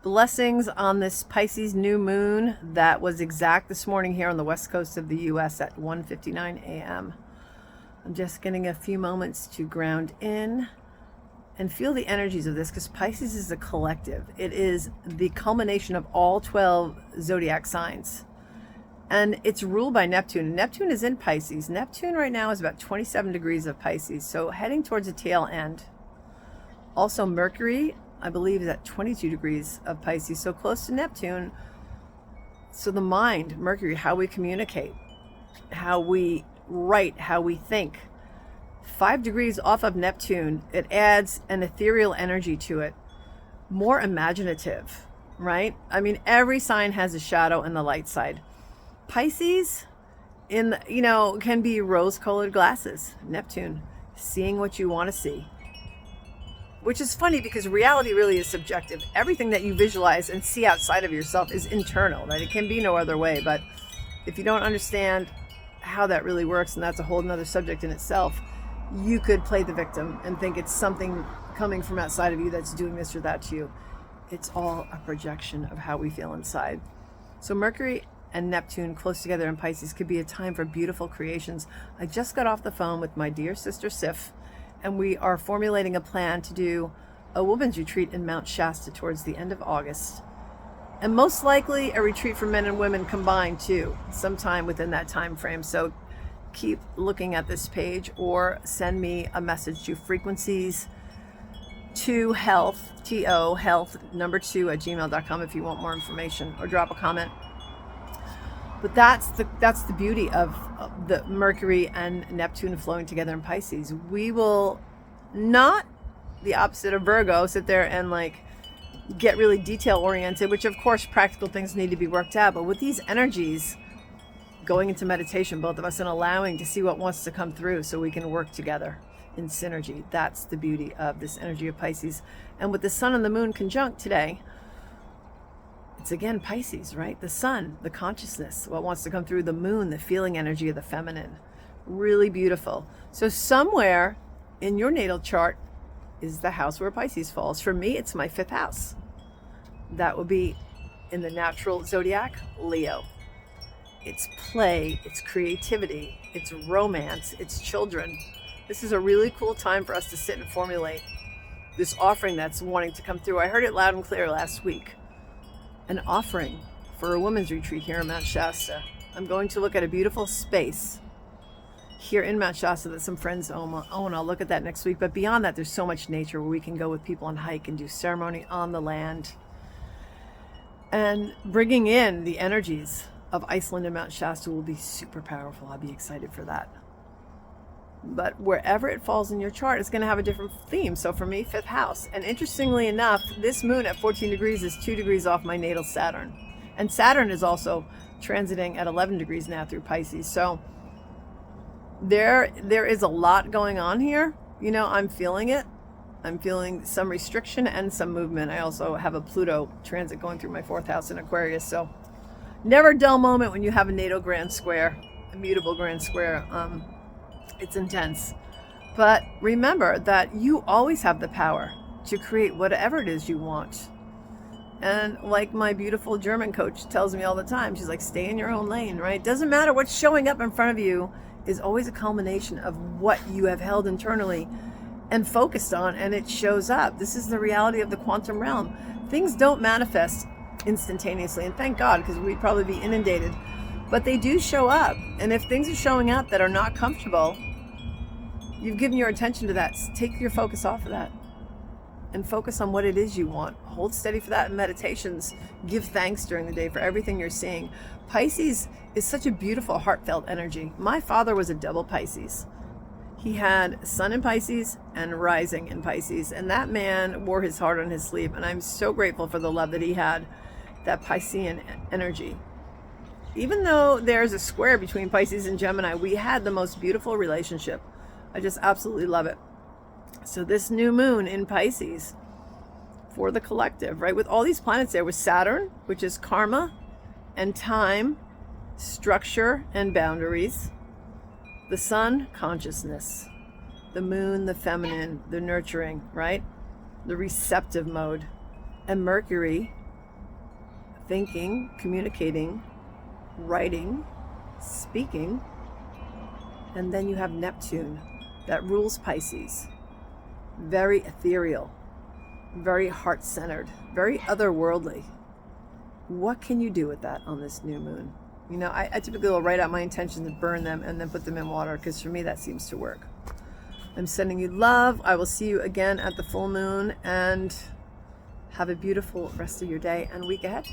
Blessings on this Pisces new moon that was exact this morning here on the west coast of the US at 1:59 a.m. I'm just getting a few moments to ground in and feel the energies of this, because Pisces is a collective. It is the culmination of all 12 zodiac signs. And it's ruled by Neptune. Neptune is in Pisces. Neptune right now is about 27 degrees of Pisces, so heading towards the tail end. Also Mercury, I believe, is at 22 degrees of Pisces, so close to Neptune. So the mind, Mercury, how we communicate, how we write, how we think. 5 degrees off of Neptune, it adds an ethereal energy to it, more imaginative, right? I mean, every sign has a shadow and the light side. Pisces, can be rose-colored glasses. Neptune, seeing what you want to see. Which is funny because reality really is subjective. Everything that you visualize and see outside of yourself is internal, right? It can be no other way. But if you don't understand how that really works, and that's a whole nother subject in itself, you could play the victim and think it's something coming from outside of you that's doing this or that to you. It's all a projection of how we feel inside. So Mercury and Neptune close together in Pisces could be a time for beautiful creations. I just got off the phone with my dear sister Sif, and we are formulating a plan to do a women's retreat in Mount Shasta towards the end of August. And most likely a retreat for men and women combined too, sometime within that time frame. So keep looking at this page or send me a message to frequencies to health, T-O, health, number 2 at gmail.com if you want more information, or drop a comment. But that's the beauty of the Mercury and Neptune flowing together in Pisces. We will not, the opposite of Virgo, sit there and get really detail oriented, which of course practical things need to be worked out. But with these energies, going into meditation, both of us, and allowing to see what wants to come through so we can work together in synergy. That's the beauty of this energy of Pisces. And with the sun and the moon conjunct today, it's again Pisces, right? The sun, the consciousness, what wants to come through. The moon, the feeling energy of the feminine. Really beautiful. So somewhere in your natal chart is the house where Pisces falls. For me, it's my 5th house. That would be in the natural zodiac, Leo. It's play, it's creativity, it's romance, it's children. This is a really cool time for us to sit and formulate this offering that's wanting to come through. I heard it loud and clear last week. An offering for a women's retreat here in Mount Shasta. I'm going to look at a beautiful space here in Mount Shasta that some friends own. I'll look at that next week. But beyond that, there's so much nature where we can go with people and hike and do ceremony on the land. And bringing in the energies of Iceland and Mount Shasta will be super powerful. I'll be excited for that. But wherever it falls in your chart, it's going to have a different theme. So for me, 5th house. And interestingly enough, this moon at 14 degrees is 2 degrees off my natal Saturn. And Saturn is also transiting at 11 degrees now through Pisces. So there is a lot going on here. I'm feeling it. I'm feeling some restriction and some movement. I also have a Pluto transit going through my 4th house in Aquarius. So never a dull moment when you have a natal grand square, a mutable grand square. It's intense. But remember that you always have the power to create whatever it is you want. And like my beautiful German coach tells me all the time, she's like, stay in your own lane, right? Doesn't matter what's showing up in front of you, is always a culmination of what you have held internally and focused on, and it shows up. This is the reality of the quantum realm. Things don't manifest instantaneously, and thank God, because we'd probably be inundated. But they do show up. And if things are showing up that are not comfortable, you've given your attention to that. Take your focus off of that and focus on what it is you want. Hold steady for that in meditations. Give thanks during the day for everything you're seeing. Pisces is such a beautiful, heartfelt energy. My father was a double Pisces. He had sun in Pisces and rising in Pisces. And that man wore his heart on his sleeve. And I'm so grateful for the love that he had, that Piscean energy. Even though there's a square between Pisces and Gemini, we had the most beautiful relationship. I just absolutely love it. So this new moon in Pisces for the collective, right? With all these planets there, with Saturn, which is karma and time, structure and boundaries. The sun, consciousness. The moon, the feminine, the nurturing, right? The receptive mode. And Mercury, thinking, communicating, writing, speaking. And then you have Neptune that rules Pisces. Very ethereal, very heart-centered, very otherworldly. What can you do with that on this new moon? You know, I typically will write out my intentions and burn them and then put them in water, because for me that seems to work. I'm sending you love. I will see you again at the full moon, and have a beautiful rest of your day and week ahead.